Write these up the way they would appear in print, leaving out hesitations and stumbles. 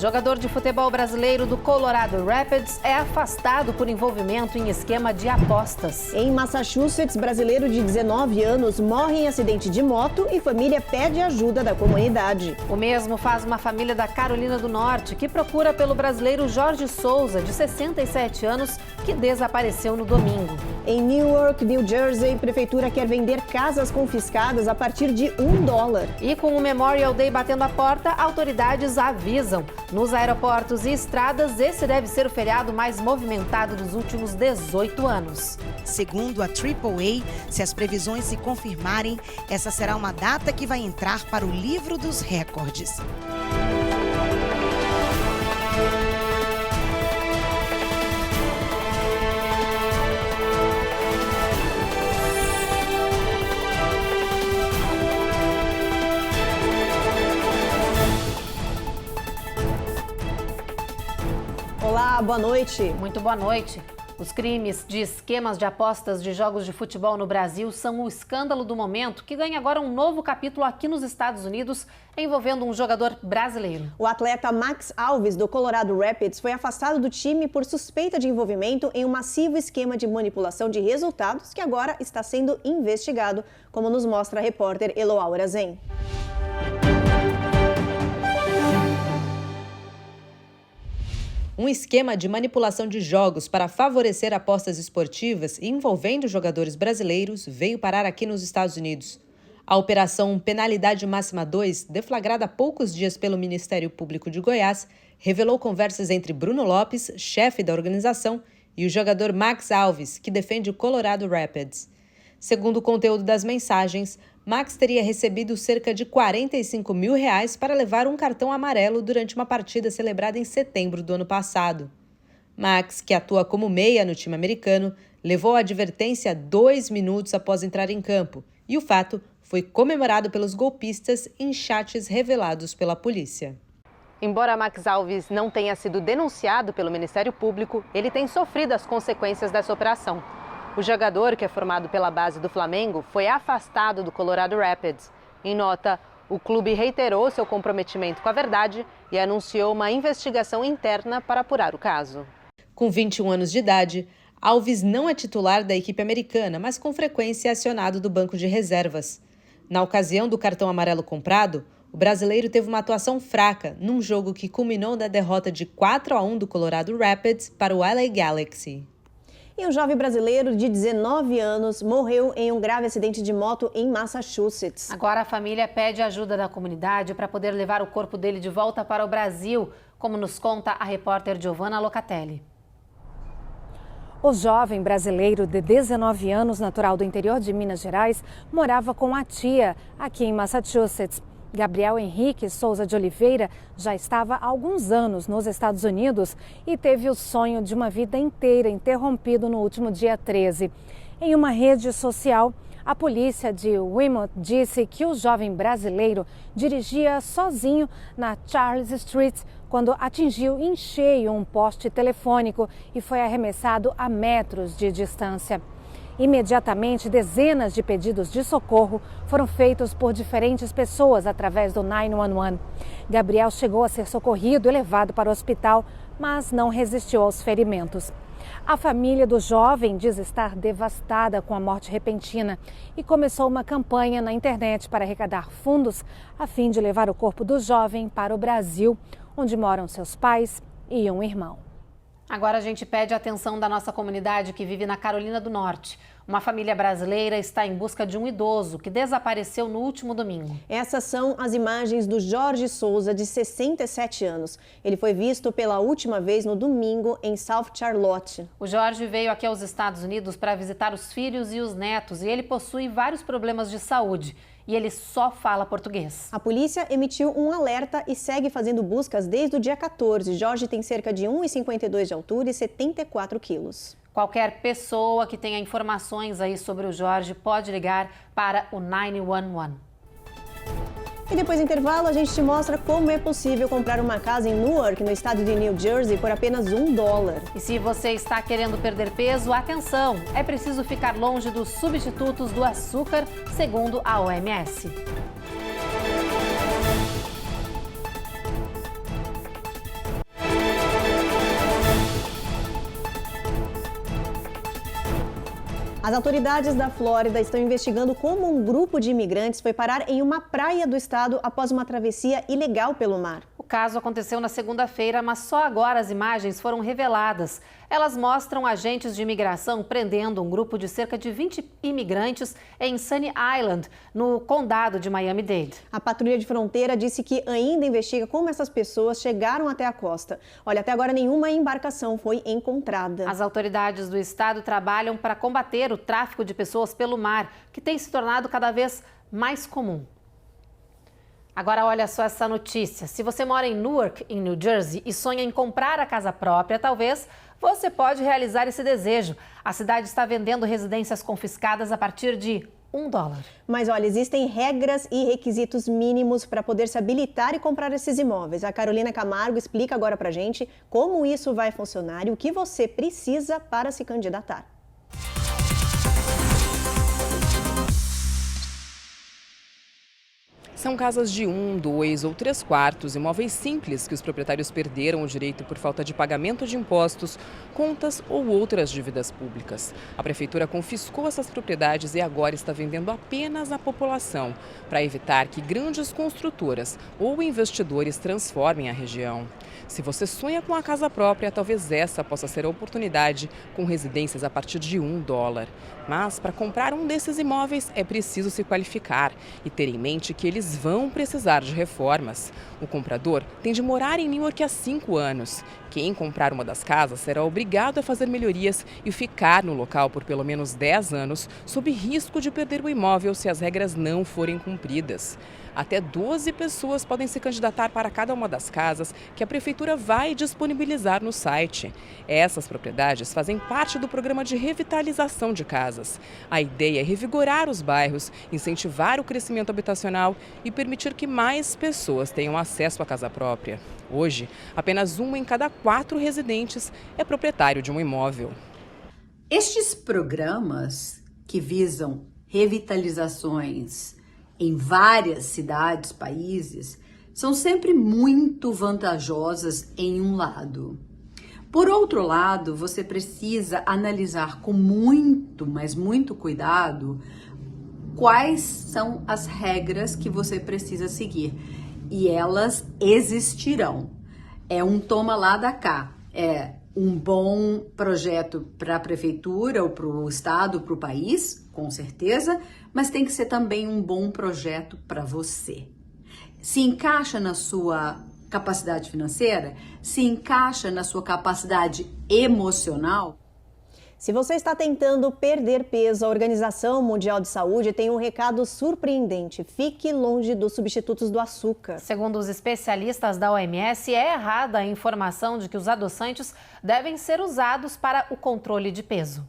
jogador de futebol brasileiro do Colorado Rapids é afastado por envolvimento em esquema de apostas. Em Massachusetts, brasileiro de 19 anos morre em acidente de moto e família pede ajuda da comunidade. O mesmo faz uma família da Carolina do Norte, que procura pelo brasileiro Jorge Souza, de 67 anos, que desapareceu no domingo. Em Newark, New Jersey, prefeitura quer vender casas confiscadas a partir de $1. E com o Memorial Day batendo a porta, autoridades avisam. Nos aeroportos e estradas, esse deve ser o feriado mais movimentado dos últimos 18 anos. Segundo a AAA, se as previsões se confirmarem, essa será uma data que vai entrar para o livro dos recordes. Olá, boa noite. Muito boa noite. Os crimes de esquemas de apostas de jogos de futebol no Brasil são o escândalo do momento, que ganha agora um novo capítulo aqui nos Estados Unidos, envolvendo um jogador brasileiro. O atleta Max Alves, do Colorado Rapids, foi afastado do time por suspeita de envolvimento em um massivo esquema de manipulação de resultados que agora está sendo investigado, como nos mostra a repórter Eloá Orazen. Um esquema de manipulação de jogos para favorecer apostas esportivas envolvendo jogadores brasileiros veio parar aqui nos Estados Unidos. A Operação Penalidade Máxima 2, deflagrada há poucos dias pelo Ministério Público de Goiás, revelou conversas entre Bruno Lopes, chefe da organização, e o jogador Max Alves, que defende o Colorado Rapids. Segundo o conteúdo das mensagens, Max teria recebido cerca de R$45 mil para levar um cartão amarelo durante uma partida celebrada em setembro do ano passado. Max, que atua como meia no time americano, levou a advertência 2 minutos após entrar em campo, e o fato foi comemorado pelos golpistas em chats revelados pela polícia. Embora Max Alves não tenha sido denunciado pelo Ministério Público, ele tem sofrido as consequências dessa operação. O jogador, que é formado pela base do Flamengo, foi afastado do Colorado Rapids. Em nota, o clube reiterou seu comprometimento com a verdade e anunciou uma investigação interna para apurar o caso. Com 21 anos de idade, Alves não é titular da equipe americana, mas com frequência é acionado do banco de reservas. Na ocasião do cartão amarelo comprado, o brasileiro teve uma atuação fraca num jogo que culminou na derrota de 4-1 do Colorado Rapids para o LA Galaxy. E um jovem brasileiro de 19 anos morreu em um grave acidente de moto em Massachusetts. Agora a família pede ajuda da comunidade para poder levar o corpo dele de volta para o Brasil, como nos conta a repórter Giovanna Locatelli. O jovem brasileiro de 19 anos, natural do interior de Minas Gerais, morava com a tia aqui em Massachusetts. Gabriel Henrique Souza de Oliveira já estava há alguns anos nos Estados Unidos e teve o sonho de uma vida inteira interrompido no último dia 13. Em uma rede social, a polícia de Weymouth disse que o jovem brasileiro dirigia sozinho na Charles Street quando atingiu em cheio um poste telefônico e foi arremessado a metros de distância. Imediatamente, dezenas de pedidos de socorro foram feitos por diferentes pessoas através do 911. Gabriel chegou a ser socorrido e levado para o hospital, mas não resistiu aos ferimentos. A família do jovem diz estar devastada com a morte repentina e começou uma campanha na internet para arrecadar fundos a fim de levar o corpo do jovem para o Brasil, onde moram seus pais e um irmão. Agora a gente pede a atenção da nossa comunidade que vive na Carolina do Norte. Uma família brasileira está em busca de um idoso que desapareceu no último domingo. Essas são as imagens do Jorge Souza, de 67 anos. Ele foi visto pela última vez no domingo em South Charlotte. O Jorge veio aqui aos Estados Unidos para visitar os filhos e os netos e ele possui vários problemas de saúde. E ele só fala português. A polícia emitiu um alerta e segue fazendo buscas desde o dia 14. Jorge tem cerca de 1,52 de altura e 74 quilos. Qualquer pessoa que tenha informações aí sobre o Jorge pode ligar para o 911. E depois do intervalo, a gente te mostra como é possível comprar uma casa em Newark, no estado de New Jersey, por apenas $1. E se você está querendo perder peso, atenção! É preciso ficar longe dos substitutos do açúcar, segundo a OMS. As autoridades da Flórida estão investigando como um grupo de imigrantes foi parar em uma praia do estado após uma travessia ilegal pelo mar. O caso aconteceu na segunda-feira, mas só agora as imagens foram reveladas. Elas mostram agentes de imigração prendendo um grupo de cerca de 20 imigrantes em Sunny Island, no condado de Miami-Dade. A patrulha de fronteira disse que ainda investiga como essas pessoas chegaram até a costa. Olha, até agora nenhuma embarcação foi encontrada. As autoridades do estado trabalham para combater o tráfico de pessoas pelo mar, que tem se tornado cada vez mais comum. Agora olha só essa notícia. Se você mora em Newark, em New Jersey, e sonha em comprar a casa própria, talvez você pode realizar esse desejo. A cidade está vendendo residências confiscadas a partir de $1. Mas olha, existem regras e requisitos mínimos para poder se habilitar e comprar esses imóveis. A Carolina Camargo explica agora pra gente como isso vai funcionar e o que você precisa para se candidatar. São casas de 1, 2 ou 3 quartos, imóveis simples que os proprietários perderam o direito por falta de pagamento de impostos, contas ou outras dívidas públicas. A prefeitura confiscou essas propriedades e agora está vendendo apenas à população, para evitar que grandes construtoras ou investidores transformem a região. Se você sonha com a casa própria, talvez essa possa ser a oportunidade, com residências a partir de $1. Mas para comprar um desses imóveis é preciso se qualificar e ter em mente que eles vão precisar de reformas. O comprador tem de morar em Newark há 5 anos. Quem comprar uma das casas será obrigado a fazer melhorias e ficar no local por pelo menos 10 anos, sob risco de perder o imóvel se as regras não forem cumpridas. Até 12 pessoas podem se candidatar para cada uma das casas que a prefeitura vai disponibilizar no site. Essas propriedades fazem parte do programa de revitalização de casas. A ideia é revigorar os bairros, incentivar o crescimento habitacional e permitir que mais pessoas tenham acesso à casa própria. Hoje, apenas 1 em cada 4 residentes é proprietário de um imóvel. Estes programas que visam revitalizações em várias cidades, países, são sempre muito vantajosas em um lado. Por outro lado, você precisa analisar com muito, mas muito cuidado quais são as regras que você precisa seguir. E elas existirão. É um toma lá da cá. É um bom projeto para a prefeitura, ou para o estado, para o país, com certeza, mas tem que ser também um bom projeto para você. Se encaixa na sua capacidade financeira? Se encaixa na sua capacidade emocional? Se você está tentando perder peso, a Organização Mundial de Saúde tem um recado surpreendente. Fique longe dos substitutos do açúcar. Segundo os especialistas da OMS, é errada a informação de que os adoçantes devem ser usados para o controle de peso.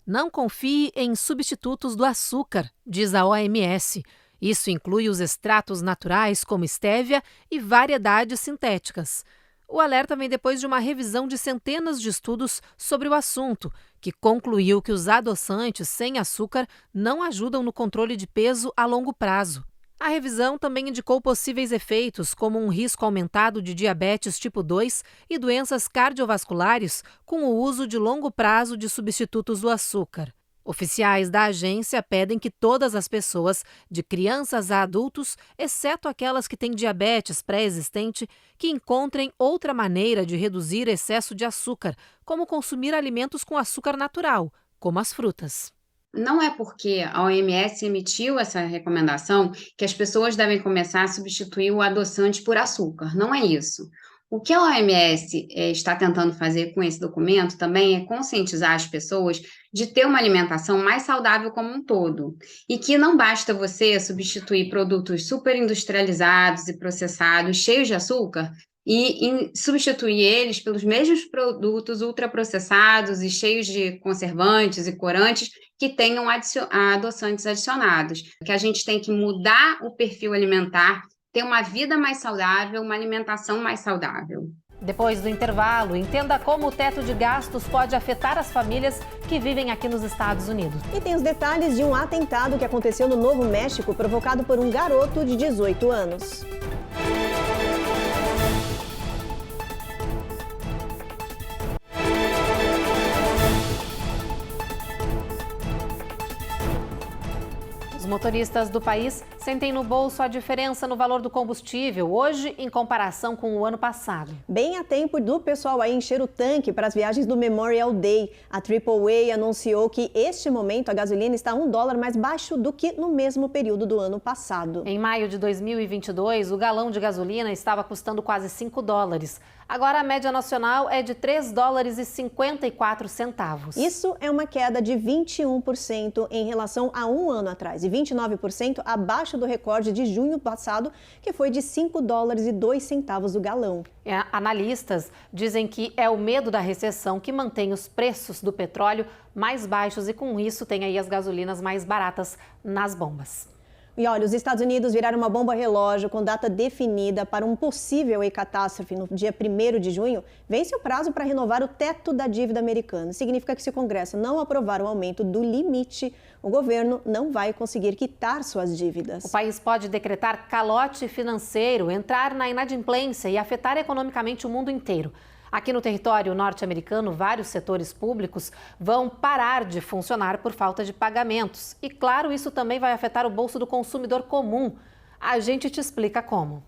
Não confie em substitutos do açúcar, diz a OMS. Isso inclui os extratos naturais, como estévia, e variedades sintéticas. O alerta vem depois de uma revisão de centenas de estudos sobre o assunto, que concluiu que os adoçantes sem açúcar não ajudam no controle de peso a longo prazo. A revisão também indicou possíveis efeitos, como um risco aumentado de diabetes tipo 2 e doenças cardiovasculares com o uso de longo prazo de substitutos do açúcar. Oficiais da agência pedem que todas as pessoas, de crianças a adultos, exceto aquelas que têm diabetes pré-existente, que encontrem outra maneira de reduzir excesso de açúcar, como consumir alimentos com açúcar natural, como as frutas. Não é porque a OMS emitiu essa recomendação que as pessoas devem começar a substituir o adoçante por açúcar. Não é isso. O que a OMS está tentando fazer com esse documento também é conscientizar as pessoas de ter uma alimentação mais saudável como um todo. E que não basta você substituir produtos superindustrializados e processados, cheios de açúcar, e substituir eles pelos mesmos produtos ultraprocessados e cheios de conservantes e corantes que tenham adoçantes adicionados. Que a gente tem que mudar o perfil alimentar, ter uma vida mais saudável, uma alimentação mais saudável. Depois do intervalo, entenda como o teto de gastos pode afetar as famílias que vivem aqui nos Estados Unidos. E tem os detalhes de um atentado que aconteceu no Novo México, provocado por um garoto de 18 anos. motoristas do país sentem no bolso a diferença no valor do combustível, hoje em comparação com o ano passado. Bem a tempo do pessoal aí encher o tanque para as viagens do Memorial Day. A AAA anunciou que, este momento, a gasolina está $1 mais baixo do que no mesmo período do ano passado. Em maio de 2022, o galão de gasolina estava custando quase $5. Agora a média nacional é de $3,54. Isso é uma queda de 21% em relação a um ano atrás e 29% abaixo do recorde de junho passado, que foi de $5,02 o galão. Analistas dizem que é o medo da recessão que mantém os preços do petróleo mais baixos e, com isso, tem aí as gasolinas mais baratas nas bombas. E olha, os Estados Unidos viraram uma bomba relógio com data definida para um possível catástrofe no dia 1º de junho. Vence o prazo para renovar o teto da dívida americana. Significa que, se o Congresso não aprovar o aumento do limite, o governo não vai conseguir quitar suas dívidas. O país pode decretar calote financeiro, entrar na inadimplência e afetar economicamente o mundo inteiro. Aqui no território norte-americano, vários setores públicos vão parar de funcionar por falta de pagamentos. E, claro, isso também vai afetar o bolso do consumidor comum. A gente te explica como.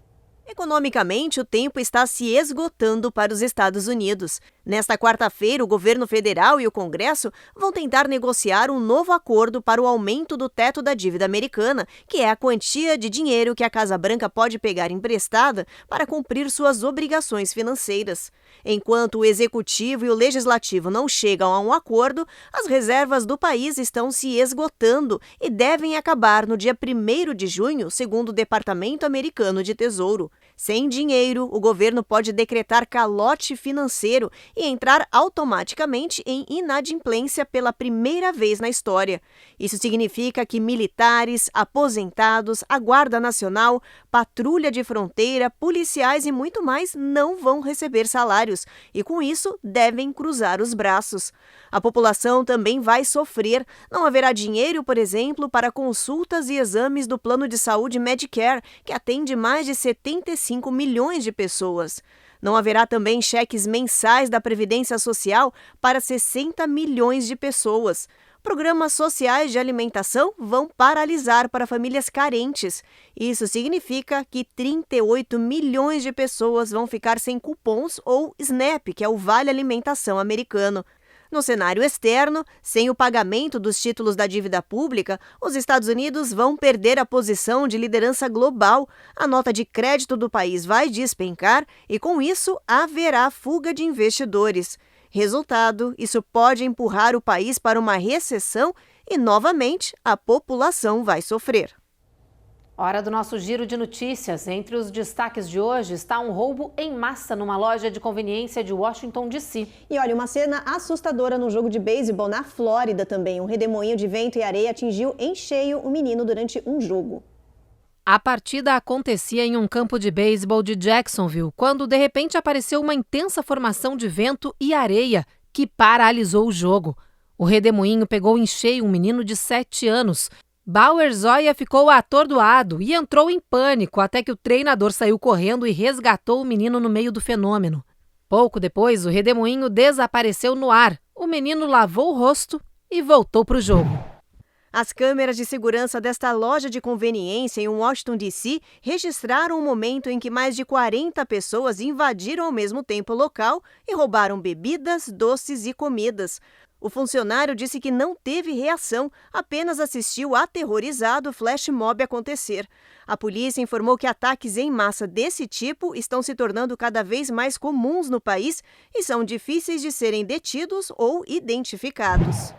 Economicamente, o tempo está se esgotando para os Estados Unidos. Nesta quarta-feira, o governo federal e o Congresso vão tentar negociar um novo acordo para o aumento do teto da dívida americana, que é a quantia de dinheiro que a Casa Branca pode pegar emprestada para cumprir suas obrigações financeiras. Enquanto o Executivo e o Legislativo não chegam a um acordo, as reservas do país estão se esgotando e devem acabar no dia 1º de junho, segundo o Departamento Americano de Tesouro. Sem dinheiro, o governo pode decretar calote financeiro e entrar automaticamente em inadimplência pela primeira vez na história. Isso significa que militares, aposentados, a Guarda Nacional, patrulha de fronteira, policiais e muito mais não vão receber salários e, com isso, devem cruzar os braços. A população também vai sofrer. Não haverá dinheiro, por exemplo, para consultas e exames do plano de saúde Medicare, que atende mais de 75 milhões de pessoas. Não haverá também cheques mensais da Previdência Social para 60 milhões de pessoas. Programas sociais de alimentação vão paralisar para famílias carentes. Isso significa que 38 milhões de pessoas vão ficar sem cupons ou SNAP, que é o Vale Alimentação americano. No cenário externo, sem o pagamento dos títulos da dívida pública, os Estados Unidos vão perder a posição de liderança global. A nota de crédito do país vai despencar e, com isso, haverá fuga de investidores. Resultado, isso pode empurrar o país para uma recessão e, novamente, a população vai sofrer. Hora do nosso giro de notícias. Entre os destaques de hoje está um roubo em massa numa loja de conveniência de Washington, D.C. E olha, uma cena assustadora no jogo de beisebol na Flórida também. Um redemoinho de vento e areia atingiu em cheio o menino durante um jogo. A partida acontecia em um campo de beisebol de Jacksonville, quando de repente apareceu uma intensa formação de vento e areia que paralisou o jogo. O redemoinho pegou em cheio um menino de 7 anos. Bauer Zoya ficou atordoado e entrou em pânico até que o treinador saiu correndo e resgatou o menino no meio do fenômeno. Pouco depois, o redemoinho desapareceu no ar. O menino lavou o rosto e voltou para o jogo. As câmeras de segurança desta loja de conveniência em Washington, D.C. registraram o momento em que mais de 40 pessoas invadiram ao mesmo tempo o local e roubaram bebidas, doces e comidas. O funcionário disse que não teve reação, apenas assistiu aterrorizado o flash mob acontecer. A polícia informou que ataques em massa desse tipo estão se tornando cada vez mais comuns no país e são difíceis de serem detidos ou identificados.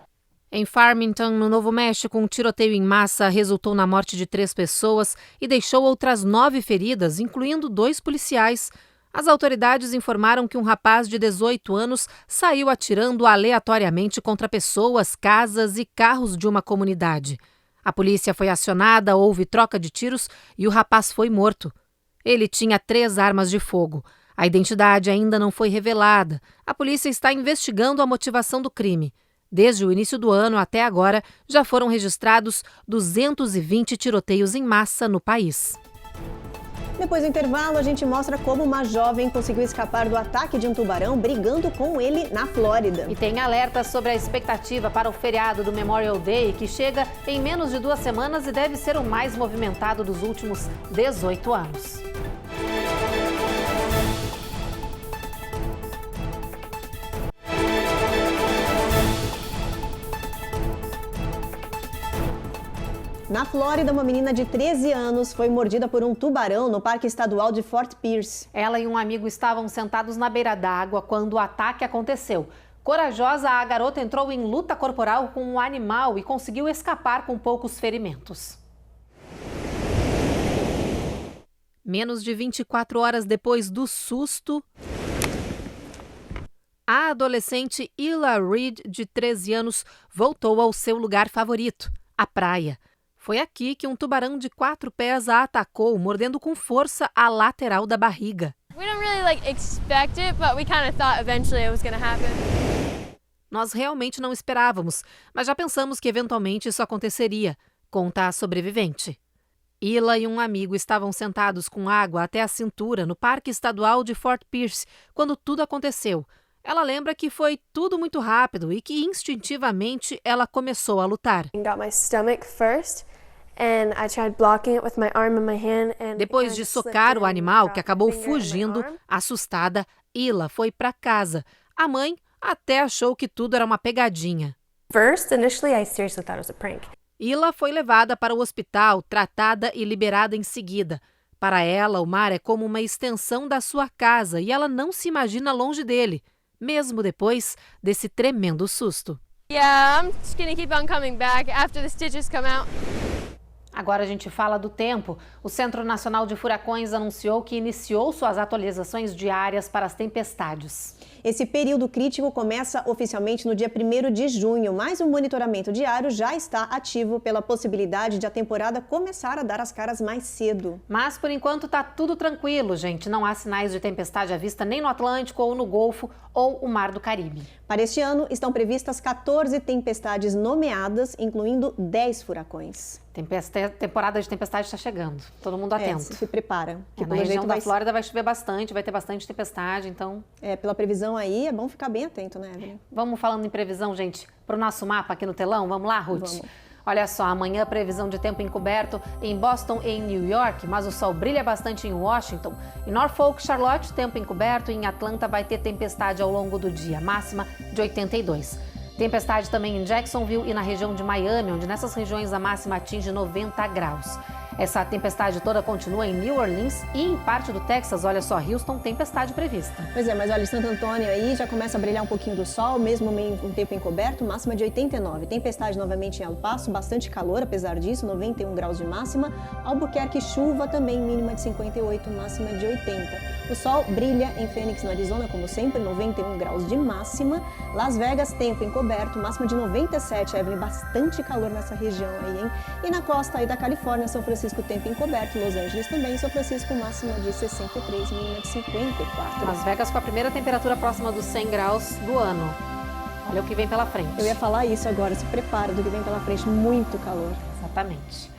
Em Farmington, no Novo México, um tiroteio em massa resultou na morte de 3 pessoas e deixou outras 9 feridas, incluindo 2 policiais. As autoridades informaram que um rapaz de 18 anos saiu atirando aleatoriamente contra pessoas, casas e carros de uma comunidade. A polícia foi acionada, houve troca de tiros e o rapaz foi morto. Ele tinha 3 armas de fogo. A identidade ainda não foi revelada. A polícia está investigando a motivação do crime. Desde o início do ano até agora, já foram registrados 220 tiroteios em massa no país. Depois do intervalo, a gente mostra como uma jovem conseguiu escapar do ataque de um tubarão brigando com ele na Flórida. E tem alerta sobre a expectativa para o feriado do Memorial Day, que chega em menos de 2 semanas e deve ser o mais movimentado dos últimos 18 anos. Na Flórida, uma menina de 13 anos foi mordida por um tubarão no Parque Estadual de Fort Pierce. Ela e um amigo estavam sentados na beira d'água quando o ataque aconteceu. Corajosa, a garota entrou em luta corporal com o animal e conseguiu escapar com poucos ferimentos. Menos de 24 horas depois do susto, a adolescente Ila Reed, de 13 anos, voltou ao seu lugar favorito, a praia. Foi aqui que um tubarão de 4 pés a atacou, mordendo com força a lateral da barriga. Nós realmente não esperávamos, mas já pensamos que eventualmente isso aconteceria, conta a sobrevivente. Ila e um amigo estavam sentados com água até a cintura no Parque Estadual de Fort Pierce quando tudo aconteceu. Ela lembra que foi tudo muito rápido e que instintivamente ela começou a lutar. Depois de socar o animal, que acabou fugindo, assustada, Ila foi para casa. A mãe até achou que tudo era uma pegadinha. Ila foi levada para o hospital, tratada e liberada em seguida. Para ela, o mar é como uma extensão da sua casa e ela não se imagina longe dele, mesmo depois desse tremendo susto. Agora a gente fala do tempo. O Centro Nacional de Furacões anunciou que iniciou suas atualizações diárias para as tempestades. Esse período crítico começa oficialmente no dia 1º de junho, mas o monitoramento diário já está ativo pela possibilidade de a temporada começar a dar as caras mais cedo. Mas por enquanto tá tudo tranquilo, gente. Não há sinais de tempestade à vista nem no Atlântico ou no Golfo ou o Mar do Caribe. Para este ano, estão previstas 14 tempestades nomeadas, incluindo 10 furacões. Temporada de tempestade está chegando. Todo mundo atento. Se prepara. Na região da Flórida vai chover bastante, vai ter bastante tempestade, então... Pela previsão aí, é bom ficar bem atento, né, Evelyn? Vamos falando em previsão, gente, para o nosso mapa aqui no telão. Vamos lá, Ruth? Vamos. Olha só, amanhã previsão de tempo encoberto em Boston e em New York, mas o sol brilha bastante em Washington. Em Norfolk, Charlotte, tempo encoberto. Em Atlanta vai ter tempestade ao longo do dia, máxima de 82. Tempestade também em Jacksonville e na região de Miami, onde nessas regiões a máxima atinge 90 graus. Essa tempestade toda continua em New Orleans e em parte do Texas. Olha só, Houston, tempestade prevista. Pois é, mas olha, Santo Antônio aí já começa a brilhar um pouquinho do sol, mesmo meio com tempo encoberto, máxima de 89. Tempestade novamente em El Paso, bastante calor, apesar disso, 91 graus de máxima. Albuquerque, chuva também, mínima de 58, máxima de 80. O sol brilha em Phoenix, no Arizona, como sempre, 91 graus de máxima. Las Vegas, tempo encoberto, máxima de 97, Evelyn, bastante calor nessa região aí, hein? E na costa aí da Califórnia, São Francisco, tempo encoberto, Los Angeles também, São Francisco, máxima de 63, mínima de 54. Las Vegas com a primeira temperatura próxima dos 100 graus do ano. Olha o que vem pela frente. Eu ia falar isso agora, se prepara do que vem pela frente, muito calor. Exatamente.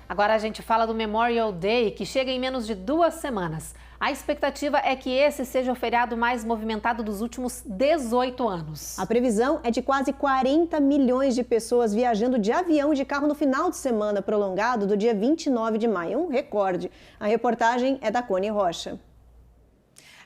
Agora a gente fala do Memorial Day, que chega em menos de 2 semanas. A expectativa é que esse seja o feriado mais movimentado dos últimos 18 anos. A previsão é de quase 40 milhões de pessoas viajando de avião e de carro no final de semana prolongado do dia 29 de maio, um recorde. A reportagem é da Cone Rocha.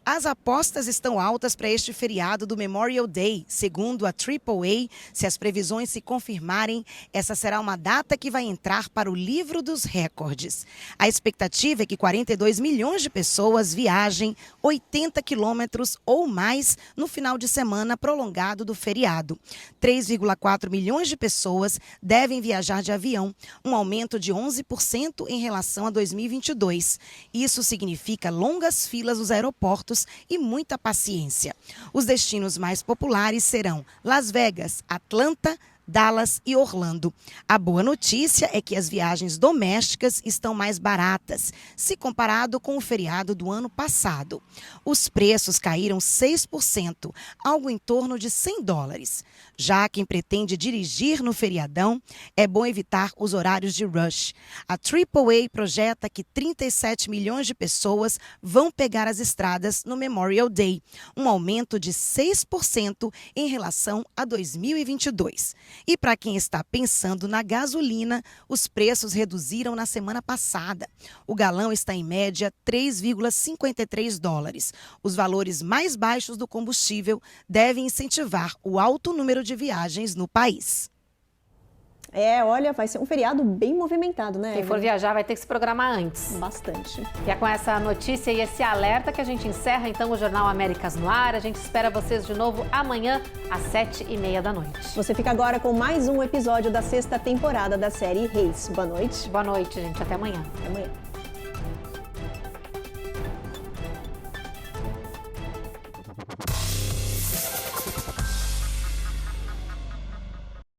As apostas estão altas para este feriado do Memorial Day. Segundo a AAA, se as previsões se confirmarem, essa será uma data que vai entrar para o livro dos recordes. A expectativa é que 42 milhões de pessoas viajem 80 quilômetros ou mais no final de semana prolongado do feriado. 3,4 milhões de pessoas devem viajar de avião, um aumento de 11% em relação a 2022. Isso significa longas filas nos aeroportos e muita paciência. Os destinos mais populares serão Las Vegas, Atlanta, Dallas e Orlando. A boa notícia é que as viagens domésticas estão mais baratas, se comparado com o feriado do ano passado. Os preços caíram 6%, algo em torno de $100. Já quem pretende dirigir no feriadão, é bom evitar os horários de rush. A AAA projeta que 37 milhões de pessoas vão pegar as estradas no Memorial Day, um aumento de 6% em relação a 2022. E para quem está pensando na gasolina, os preços reduziram na semana passada. O galão está em média $3,53. Os valores mais baixos do combustível devem incentivar o alto número de viagens no país. Olha, vai ser um feriado bem movimentado, né? Quem for viajar vai ter que se programar antes. Bastante. E é com essa notícia e esse alerta que a gente encerra, então, o Jornal Américas no ar. A gente espera vocês de novo amanhã, às 7h30 da noite. Você fica agora com mais um episódio da 6ª temporada da série Reis. Boa noite. Boa noite, gente. Até amanhã. Até amanhã.